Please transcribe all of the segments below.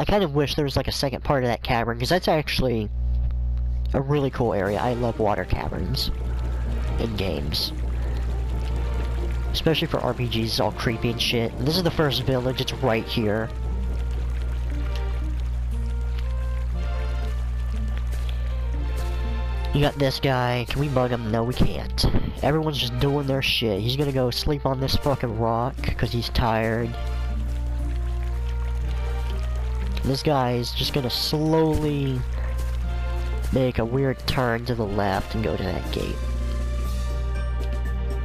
I kind of wish there was like a second part of that cavern, because that's actually a really cool area. I love water caverns in games. Especially for RPGs, it's all creepy and shit. And this is the first village, it's right here. You got this guy, can we bug him? No, we can't. Everyone's just doing their shit. He's gonna go sleep on this fucking rock, because he's tired. This guy is just gonna slowly make a weird turn to the left and go to that gate.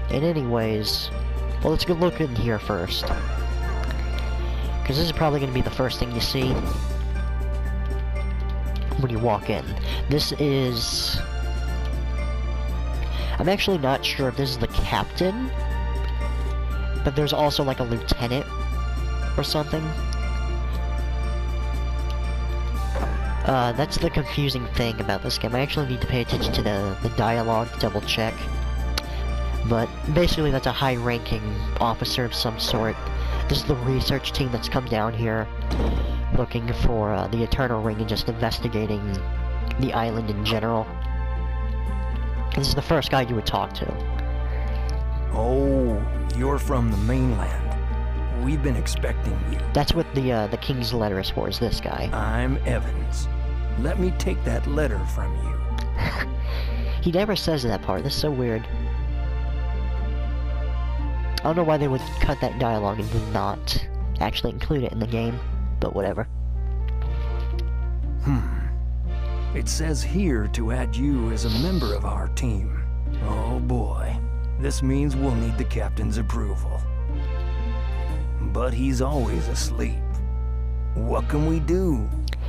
And anyways, well, let's go look in here first. Because this is probably going to be the first thing you see when you walk in. This is... I'm actually not sure if this is the captain, but there's also like a lieutenant or something. That's the confusing thing about this game. I actually need to pay attention to the dialogue to double check. But basically that's a high-ranking officer of some sort. This is the research team that's come down here looking for the Eternal Ring and just investigating the island in general. This is the first guy you would talk to. Oh, you're from the mainland. We've been expecting you. That's what the King's letter is for, is this guy. I'm Evans. Let me take that letter from you. He never says that part, that's so weird. I don't know why they would cut that dialogue and did not actually include it in the game, but whatever. It says here to add you as a member of our team. Oh boy, this means we'll need the captain's approval. But he's always asleep. What can we do?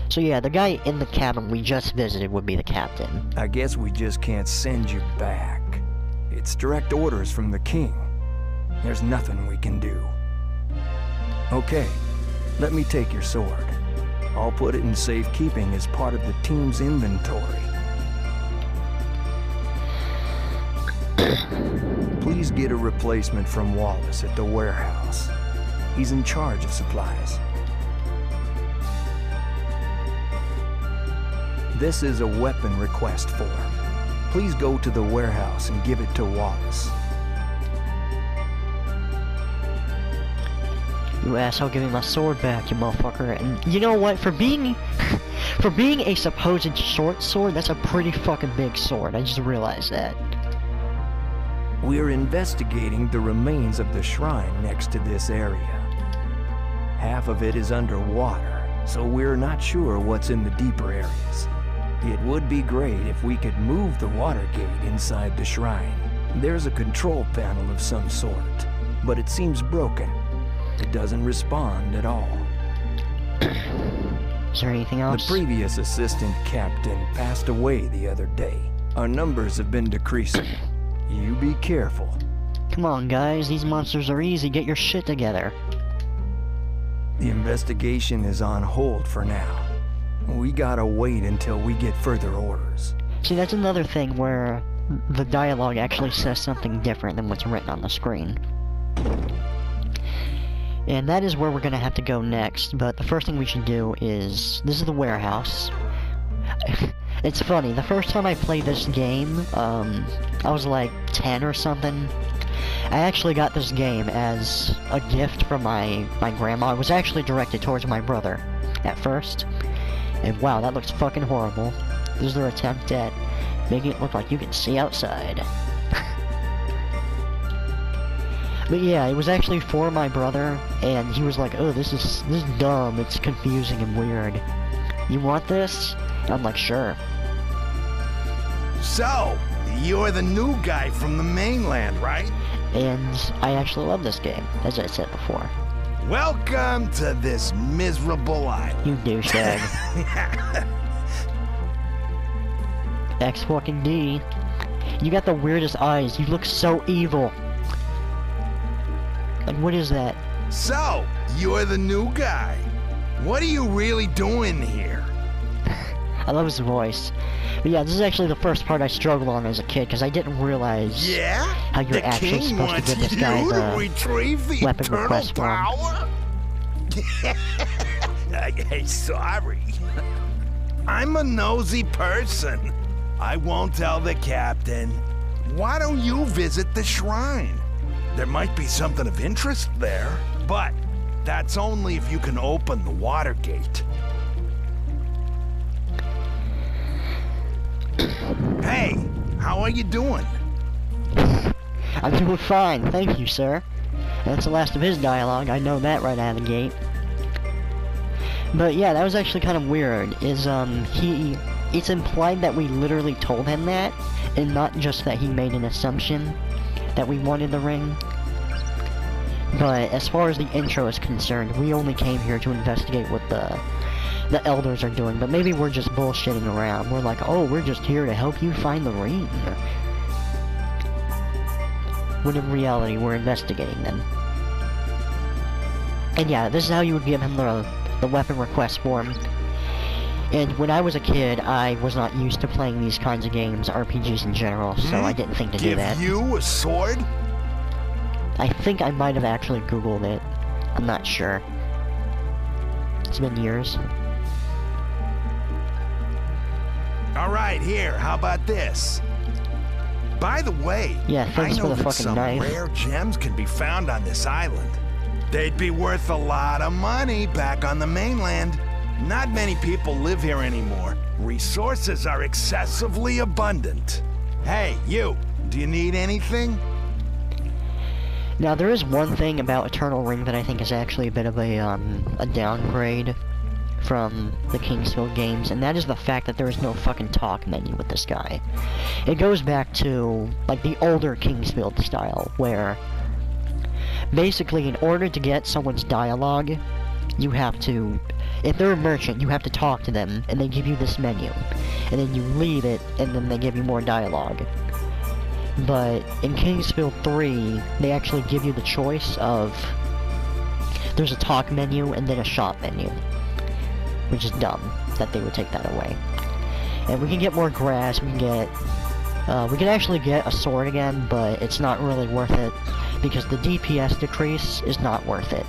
So yeah, the guy in the cabin we just visited would be the captain. I guess we just can't send you back. It's direct orders from the king. There's nothing we can do. Okay, let me take your sword. I'll put it in safekeeping as part of the team's inventory. Please get a replacement from Wallace at the warehouse. He's in charge of supplies. This is a weapon request form. Please go to the warehouse and give it to Wallace. You asshole, give me my sword back, you motherfucker. And you know what? For being a supposed short sword, that's a pretty fucking big sword. I just realized that. We're investigating the remains of the shrine next to this area. Half of it is underwater, so we're not sure what's in the deeper areas. It would be great if we could move the water gate inside the shrine. There's a control panel of some sort, but it seems broken. It doesn't respond at all. Is there anything else? The previous assistant captain passed away the other day. Our numbers have been decreasing. You be careful. Come on, guys. These monsters are easy. Get your shit together. The investigation is on hold for now. We gotta wait until we get further orders. See, that's another thing where the dialogue actually says something different than what's written on the screen. And that is where we're gonna have to go next, but the first thing we should do is... This is the warehouse. It's funny, the first time I played this game, I was like 10 or something. I actually got this game as a gift from my grandma. It was actually directed towards my brother at first. And wow, that looks fucking horrible. This is their attempt at making it look like you can see outside. But yeah, it was actually for my brother, and he was like, oh, this is dumb, it's confusing and weird. You want this? And I'm like, sure. So, you're the new guy from the mainland, right? And I actually love this game, as I said before. Welcome to this miserable island. You douchebag. X fucking D. You got the weirdest eyes, you look so evil. Like, what is that? So, you're the new guy. What are you really doing here? I love his voice. But yeah, this is actually the first part I struggled on as a kid, because I didn't realize how you're actually supposed to give this guy the retrieve the weapon eternal request form. power? Hey, sorry. I'm a nosy person. I won't tell the captain. Why don't you visit the shrine? There might be something of interest there, but that's only if you can open the water gate. Hey, how are you doing? I'm doing fine, thank you, sir. That's the last of his dialogue, I know that right out of the gate. But yeah, that was actually kind of weird, it's implied that we literally told him that, and not just that he made an assumption that we wanted the ring. But as far as the intro is concerned, we only came here to investigate what the elders are doing, but maybe we're just bullshitting around. We're like, oh, we're just here to help you find the ring. When in reality, we're investigating them. And yeah, this is how you would give him the weapon request form. And when I was a kid, I was not used to playing these kinds of games, RPGs in general, so I didn't think to do that. Give you a sword? I think I might have actually Googled it. I'm not sure. It's been years. Alright, here, how about this? By the way, yeah, thanks I for know the that fucking some knife. rare gems can be found on this island. They'd be worth a lot of money back on the mainland. Not many people live here anymore. Resources are excessively abundant. Hey, you, do you need anything? Now, there is one thing about Eternal Ring that I think is actually a bit of a downgrade from the Kingsfield games, and that is the fact that there is no fucking talk menu with this guy. It goes back to, like, the older Kingsfield style, where basically in order to get someone's dialogue, you have to, if they're a merchant, you have to talk to them, and they give you this menu, and then you leave it, and then they give you more dialogue. But in Kingsfield 3, they actually give you the choice of, there's a talk menu and then a shop menu. Which is dumb, that they would take that away. And we can get more grass, we can actually get a sword again, but it's not really worth it, because the DPS decrease is not worth it.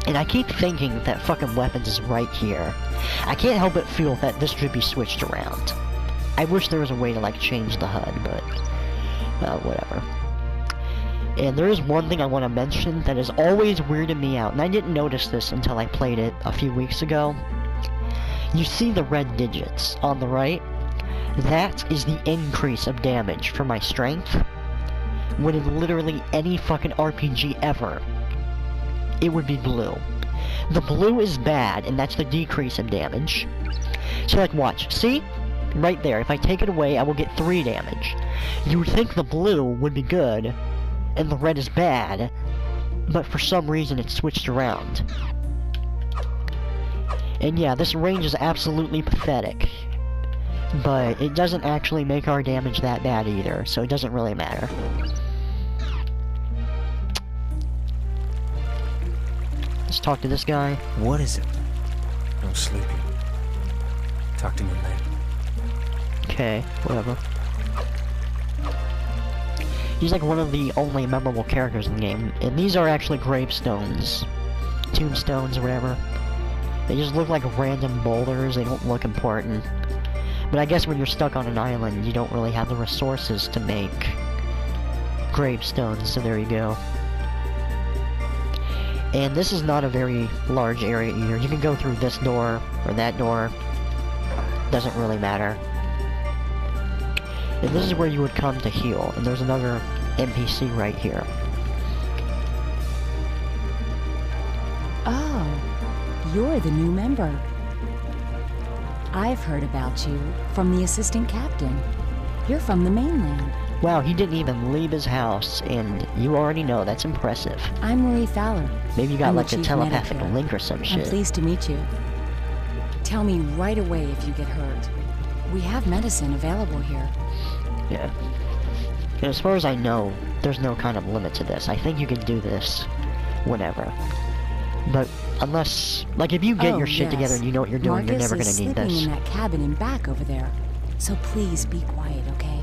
And I keep thinking that fucking weapons is right here. I can't help but feel that this should be switched around. I wish there was a way to, like, change the HUD, but whatever. And there is one thing I want to mention that is always weirded me out, and I didn't notice this until I played it a few weeks ago. You see the red digits on the right? That is the increase of damage for my strength, when in literally any fucking RPG ever, it would be blue. The blue is bad, and that's the decrease of damage. So, like, watch. See? Right there. If I take it away, I will get 3 damage. You would think the blue would be good, and the red is bad, but for some reason it's switched around. And yeah, this range is absolutely pathetic, but it doesn't actually make our damage that bad either, so it doesn't really matter. Let's talk to this guy. What is it? I'm sleepy. Talk to me later. Okay, whatever. He's like one of the only memorable characters in the game, and these are actually gravestones. Tombstones or whatever. They just look like random boulders, they don't look important. But I guess when you're stuck on an island, you don't really have the resources to make gravestones, so there you go. And this is not a very large area either. You can go through this door, or that door. Doesn't really matter. And this is where you would come to heal, and there's another NPC right here. Oh, you're the new member. I've heard about you from the assistant captain. You're from the mainland. Wow, he didn't even leave his house, and you already know, that's impressive. I'm Marie Fowler. Maybe you got I'm like the a chief telepathic medic here. link or some shit. I'm pleased to meet you. Tell me right away if you get hurt. We have medicine available here. Yeah. And as far as I know, there's no kind of limit to this. I think you can do this whenever. But unless, like, if you get your shit together and you know what you're doing, you're never gonna need Marcus is this. sleeping in that cabin in back over there. So please be quiet, okay?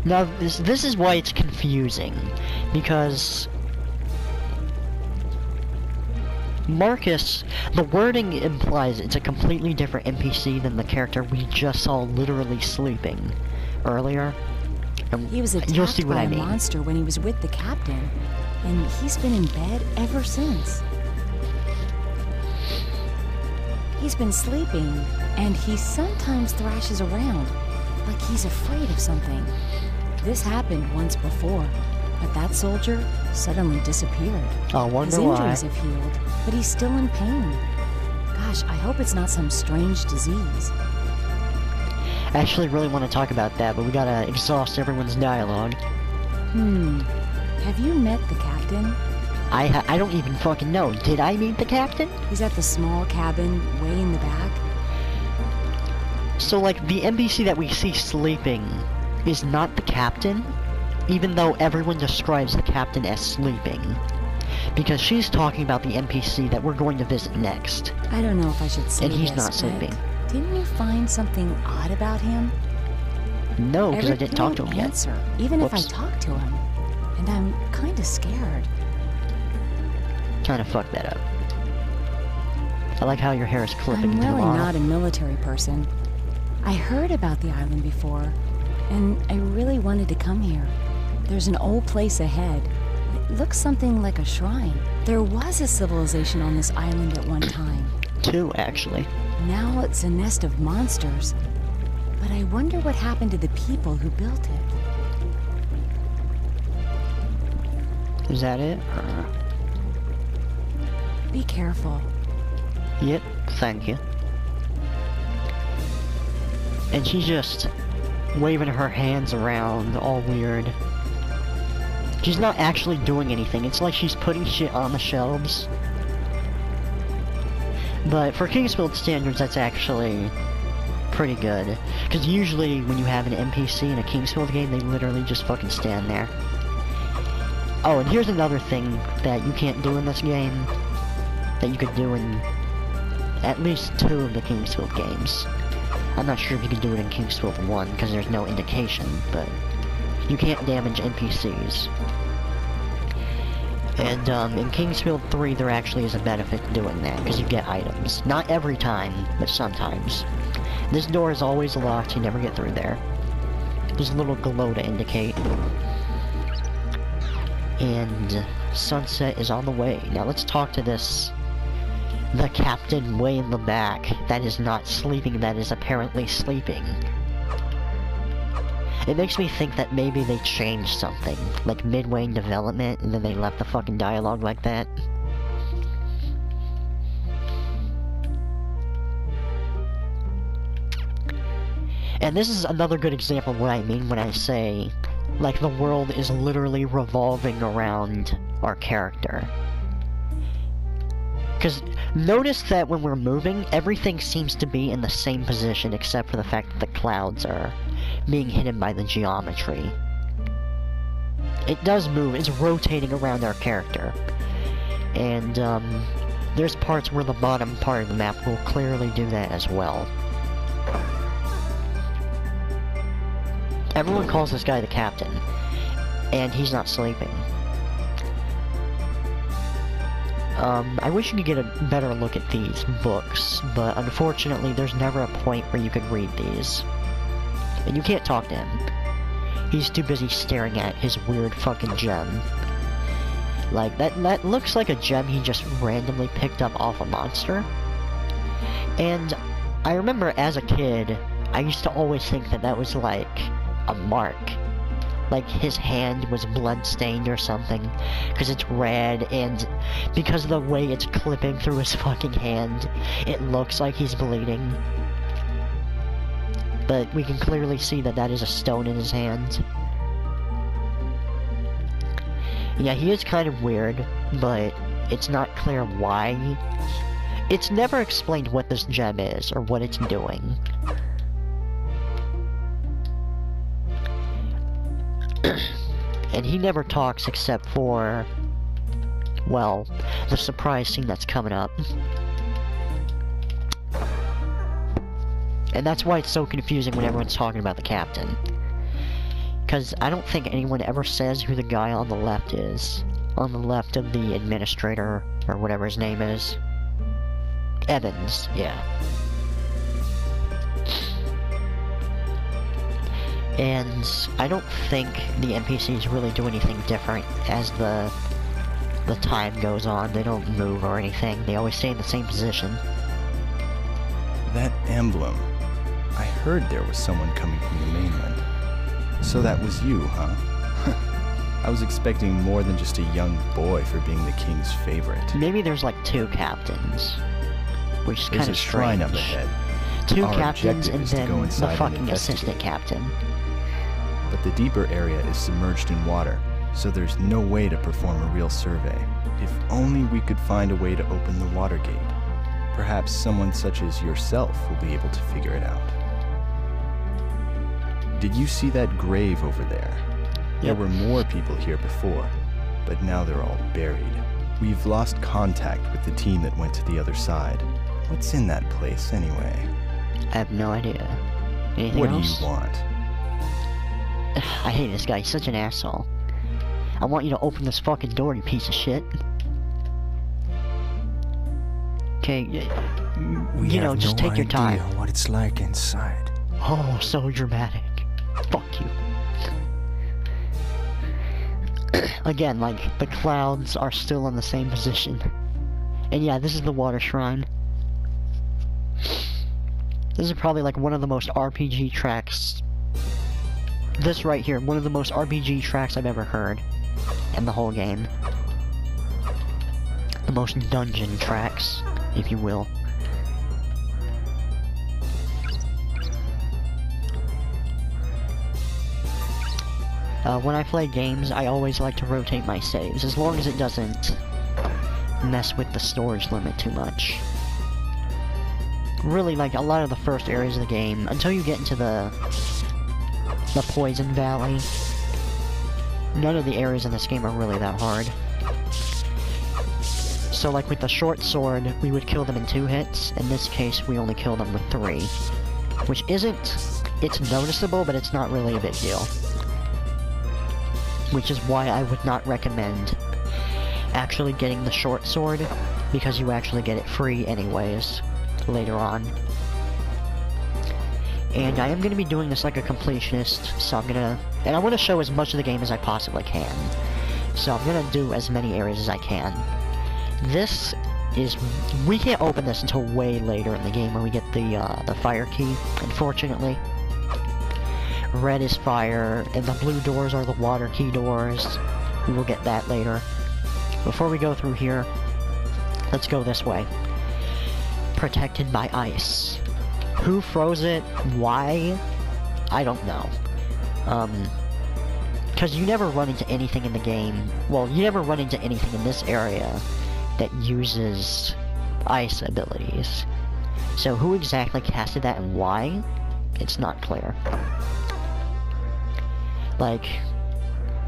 Now, this is why it's confusing, because Marcus, the wording implies it's a completely different NPC than the character we just saw literally sleeping earlier. He was You'll see attacked what by I a mean. monster when he was with the captain, and he's been in bed ever since. He's been sleeping, and he sometimes thrashes around, like he's afraid of something. This happened once before, but that soldier suddenly disappeared. I His wonder why. injuries have healed, but he's still in pain. Gosh, I hope it's not some strange disease. I actually really want to talk about that, but we gotta exhaust everyone's dialogue. Have you met the captain? I don't even fucking know. Did I meet the captain? He's at the small cabin way in the back. So, like, the NPC that we see sleeping is not the captain, even though everyone describes the captain as sleeping. Because she's talking about the NPC that we're going to visit next. I don't know if I should say And he's this, not but sleeping. didn't you find something odd about him? No, because I He didn't talk to him won't yet. answer, even if I Whoops. talk to him. And I'm kinda scared. Trying to fuck that up. I like how your hair is clipping I'm into the really bottle. not a military person. I heard about the island before, and I really wanted to come here. There's an old place ahead. It looks something like a shrine. There was a civilization on this island at one time. Two, actually. Now it's a nest of monsters. But I wonder what happened to the people who built it. Is that it? Be careful. Yep, thank you. And she's just waving her hands around, all weird. She's not actually doing anything. It's like she's putting shit on the shelves. But for Kingsfield standards, that's actually pretty good. Because usually when you have an NPC in a Kingsfield game, they literally just fucking stand there. Oh, and here's another thing that you can't do in this game that you could do in at least 2 of the Kingsfield games. I'm not sure if you can do it in Kingsfield 1 because there's no indication, but you can't damage NPCs. And in Kingsfield 3 there actually is a benefit to doing that because you get items. Not every time, but sometimes. This door is always locked, you never get through there. There's a little glow to indicate. And sunset is on the way. Now let's talk to the captain way in the back that is not sleeping, that is apparently sleeping. It makes me think that maybe they changed something, like midway in development, and then they left the fucking dialogue like that. And this is another good example of what I mean when I say, like, the world is literally revolving around our character. Because notice that when we're moving, everything seems to be in the same position except for the fact that the clouds are being hidden by the geometry. It does move, it's rotating around our character. And there's parts where the bottom part of the map will clearly do that as well. Everyone calls this guy the captain, and he's not sleeping. I wish you could get a better look at these books, but unfortunately there's never a point where you could read these. And you can't talk to him. He's too busy staring at his weird fucking gem. Like, that looks like a gem he just randomly picked up off a monster. And I remember as a kid, I used to always think that that was like a mark. Like his hand was blood-stained or something, because it's red, and because of the way it's clipping through his fucking hand, it looks like he's bleeding. But we can clearly see that that is a stone in his hand. Yeah, he is kind of weird, but it's not clear why. It's never explained what this gem is, or what it's doing. And he never talks except for, well, the surprise scene that's coming up. And that's why it's so confusing when everyone's talking about the captain. Because I don't think anyone ever says who the guy on the left is. On the left of the administrator, or whatever his name is. Evans, yeah. And I don't think the NPCs really do anything different as the time goes on. They don't move or anything. They always stay in the same position. That emblem. I heard there was someone coming from the mainland. So that was you, huh? I was expecting more than just a young boy for being the king's favorite. Maybe there's like 2 captains. Which is kind There's of a shrine up strange. ahead. 2 Our captains objective and is to then go the inside and fucking investigate. assistant captain. But the deeper area is submerged in water, so there's no way to perform a real survey. If only we could find a way to open the water gate. Perhaps someone such as yourself will be able to figure it out. Did you see that grave over there? There Yep. were more people here before, but now they're all buried. We've lost contact with the team that went to the other side. What's in that place anyway? I have no idea. Anything What else? do you want? I hate this guy, he's such an asshole. I want you to open this fucking door, you piece of shit. Okay, you know, just take your time. What it's like inside. Oh, so dramatic. Fuck you. Again, like, the clouds are still in the same position. And yeah, this is the water shrine. This is probably like one of the most RPG tracks. This right here, one of the most RPG tracks I've ever heard in the whole game. The most dungeon tracks, if you will. When I play games, I always like to rotate my saves, as long as it doesn't mess with the storage limit too much. Really, like, a lot of the first areas of the game, until you get into the Poison Valley, none of the areas in this game are really that hard. So, like, with the short sword, we would kill them in 2 hits. In this case, we only kill them with 3. Which isn't... It's noticeable, but it's not really a big deal. Which is why I would not recommend actually getting the short sword, because you actually get it free anyways, later on. And I am going to be doing this like a completionist, so I'm gonna... And I want to show as much of the game as I possibly can. So I'm gonna do as many areas as I can. This is... We can't open this until way later in the game when we get the fire key, unfortunately. Red is fire, and the blue doors are the water key doors. We will get that later. Before we go through here, let's go this way. Protected by ice. Who froze it? Why? I don't know. Because you never run into anything in the game... Well, you never run into anything in this area that uses ice abilities. So who exactly casted that and why? It's not clear. Like,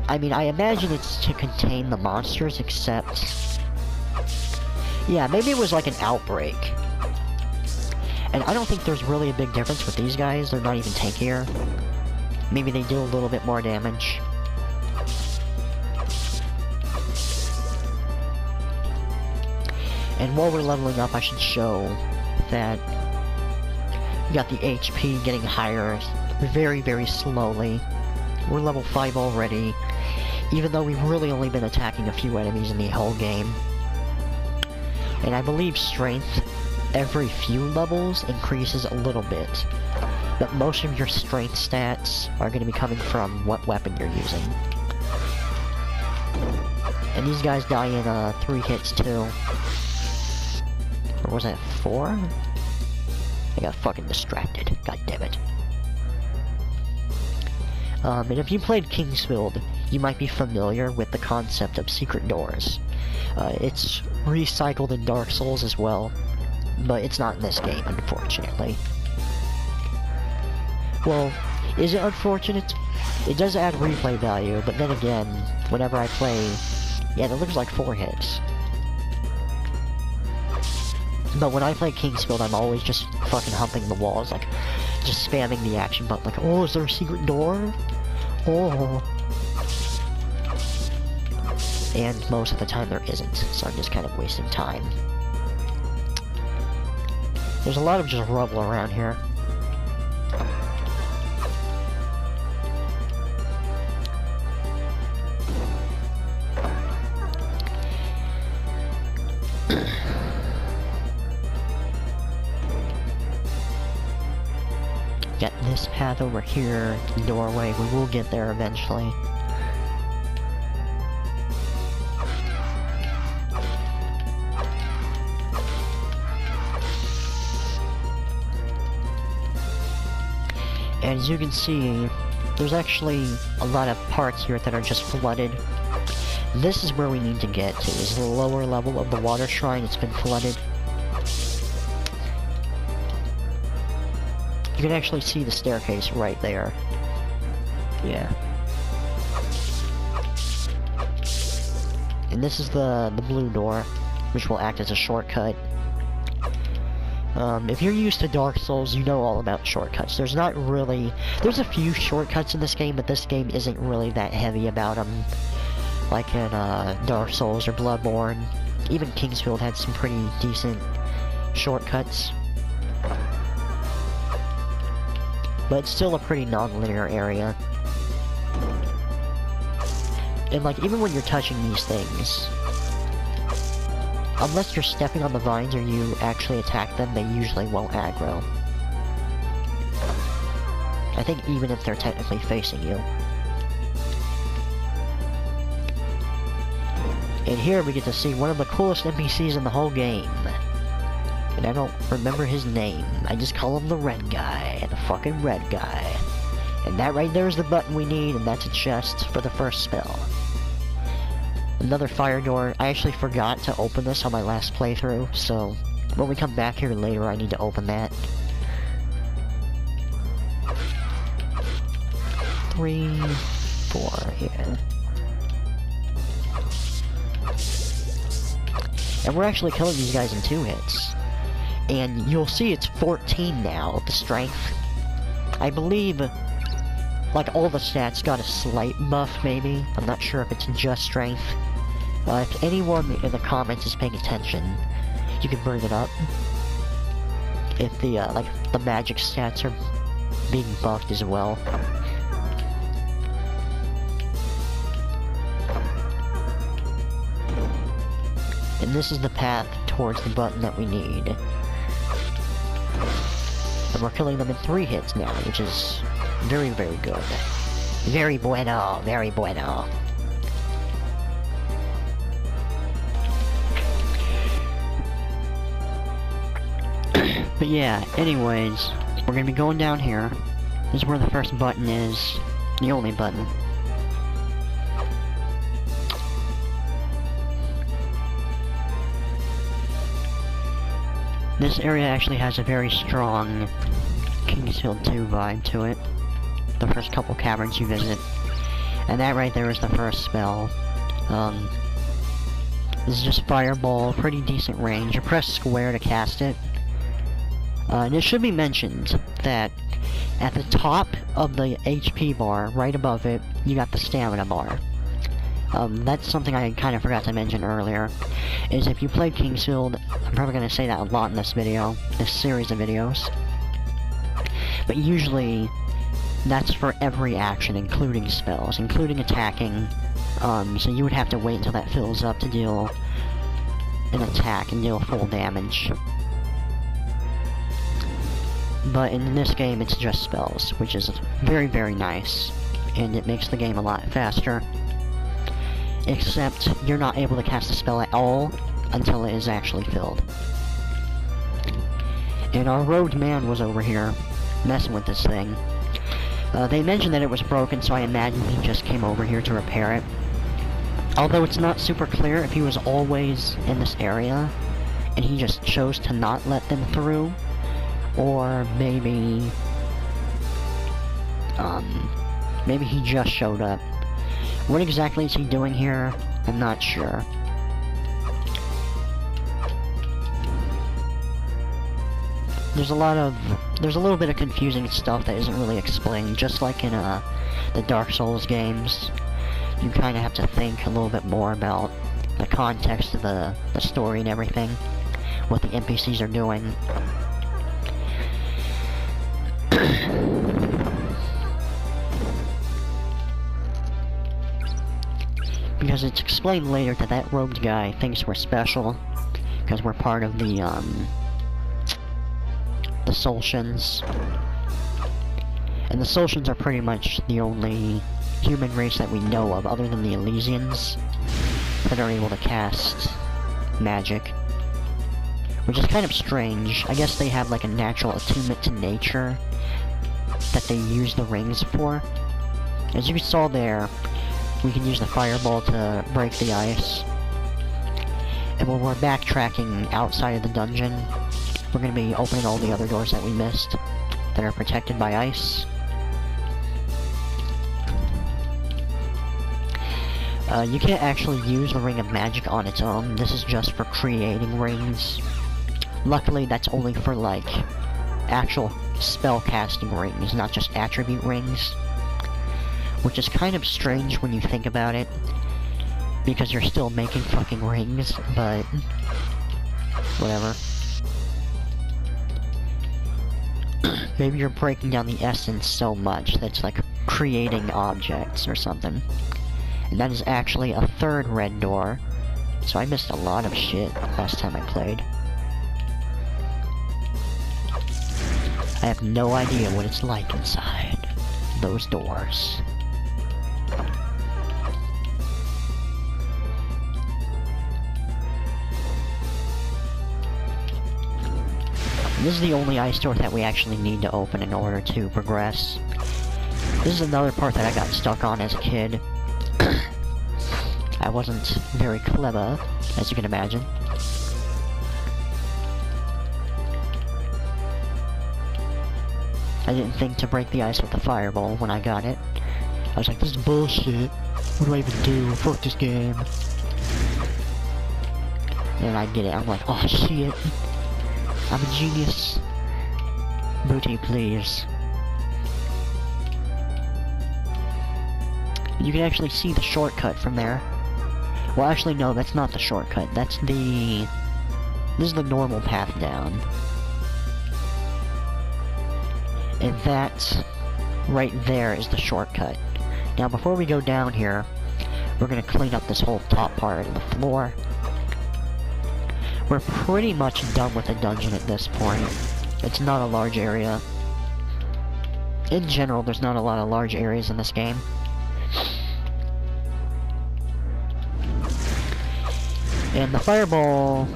I mean, I imagine it's to contain the monsters, except... Yeah, maybe it was like an outbreak. And I don't think there's really a big difference with these guys. They're not even tankier. Maybe they do a little bit more damage. And while we're leveling up, I should show that we got the HP getting higher very, very slowly. We're level 5 already, even though we've really only been attacking a few enemies in the whole game. And I believe strength, every few levels, increases a little bit. But most of your strength stats are going to be coming from what weapon you're using. And these guys die in 3 hits too. Or was that 4? I got fucking distracted. God damn it. And if you played Kingsfield, you might be familiar with the concept of secret doors. It's recycled in Dark Souls as well, but it's not in this game, unfortunately. Well, is it unfortunate? It does add replay value, but then again, whenever I play... Yeah, that looks like 4 hits. But when I play Kingsfield, I'm always just fucking humping the walls, like, just spamming the action button, like, oh, is there a secret door? Oh. And most of the time there isn't, so I'm just kind of wasting time. There's a lot of just rubble around here. Got this path over here, the doorway. We will get there eventually. And as you can see, there's actually a lot of parts here that are just flooded. This is where we need to get to, is the lower level of the water shrine. It's been flooded. You can actually see the staircase right there. Yeah. And this is the blue door, which will act as a shortcut. If you're used to Dark Souls, you know all about shortcuts. There's not really... There's a few shortcuts in this game, but this game isn't really that heavy about them. Like in Dark Souls or Bloodborne. Even Kingsfield had some pretty decent shortcuts. But it's still a pretty non-linear area. And like, even when you're touching these things, unless you're stepping on the vines or you actually attack them, they usually won't aggro. I think even if they're technically facing you. And here we get to see one of the coolest NPCs in the whole game. And I don't remember his name. I just call him the red guy. The fucking red guy. And that right there is the button we need, and that's a chest for the first spell. Another fire door. I actually forgot to open this on my last playthrough, so when we come back here later, I need to open that. 3, 4, yeah. And we're actually killing these guys in 2 hits. And you'll see it's 14 now, the strength. I believe, like, all the stats got a slight buff, maybe. I'm not sure if it's just strength. If anyone in the comments is paying attention, you can bring it up. If the, like, the magic stats are being buffed as well. And this is the path towards the button that we need. And we're killing them in 3 hits now, which is very, very good. Very bueno, very bueno. But yeah, anyways, we're gonna be going down here. This is where the first button is. The only button. This area actually has a very strong Kingsfield 2 vibe to it. The first couple caverns you visit. And that right there is the first spell. This is just fireball, pretty decent range. You press square to cast it. And it should be mentioned that at the top of the HP bar, right above it, you got the stamina bar. That's something I kind of forgot to mention earlier, is if you played Kingsfield, I'm probably going to say that a lot in this video, this series of videos, but usually that's for every action, including spells, including attacking, so you would have to wait until that fills up to deal an attack and deal full damage. But in this game, it's just spells, which is very, very nice, and it makes the game a lot faster. Except, you're not able to cast a spell at all until it is actually filled. And our rogue man was over here, messing with this thing. They mentioned that it was broken, so I imagine he just came over here to repair it. Although it's not super clear if he was always in this area, and he just chose to not let them through, or maybe... maybe he just showed up. What exactly is he doing here? I'm not sure. there's a little bit of confusing stuff that isn't really explained, just like in the Dark Souls games. You kind of have to think a little bit more about the context of the story and everything, what the NPCs are doing. Because it's explained later that that robed guy thinks we're special, because we're part of the Soltians. And the Soltians are pretty much the only human race that we know of, other than the Elysians, that are able to cast magic. Which is kind of strange. I guess they have like a natural attunement to nature that they use the rings for. As you saw there, we can use the fireball to break the ice. And when we're backtracking outside of the dungeon, we're going to be opening all the other doors that we missed that are protected by ice. You can't actually use the Ring of Magic on its own. This is just for creating rings. Luckily, that's only for, like, actual spell-casting rings, not just attribute rings. Which is kind of strange when you think about it, because you're still making fucking rings, but whatever. Maybe you're breaking down the essence so much that's like creating objects or something. And that is actually a third red door, so I missed a lot of shit last time I played. I have no idea what it's like inside those doors. This is the only ice door that we actually need to open in order to progress. This is another part that I got stuck on as a kid. I wasn't very clever, as you can imagine. I didn't think to break the ice with the fireball when I got it. I was like, this is bullshit. What do I even do? Fuck this game. And I get it. I'm like, oh shit. I'm a genius. Bootie, please. You can actually see the shortcut from there. Well, actually, no, that's not the shortcut. That's the... This is the normal path down. And that right there is the shortcut. Now, before we go down here, we're gonna clean up this whole top part of the floor. We're pretty much done with the dungeon at this point. It's not a large area. In general, there's not a lot of large areas in this game. And the fireball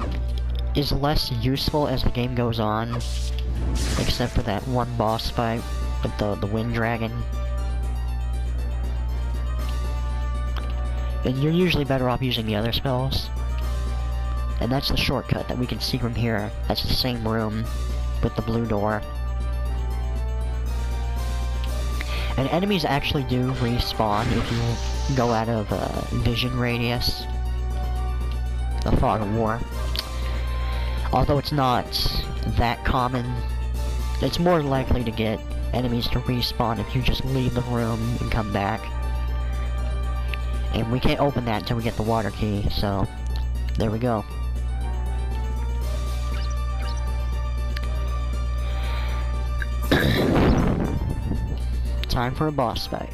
is less useful as the game goes on, except for that one boss fight with the wind dragon. And you're usually better off using the other spells. And that's the shortcut that we can see from here. That's the same room with the blue door. And enemies actually do respawn if you go out of vision radius. The Fog of War. Although it's not that common, it's more likely to get enemies to respawn if you just leave the room and come back. And we can't open that until we get the water key, so there we go. Time for a boss fight.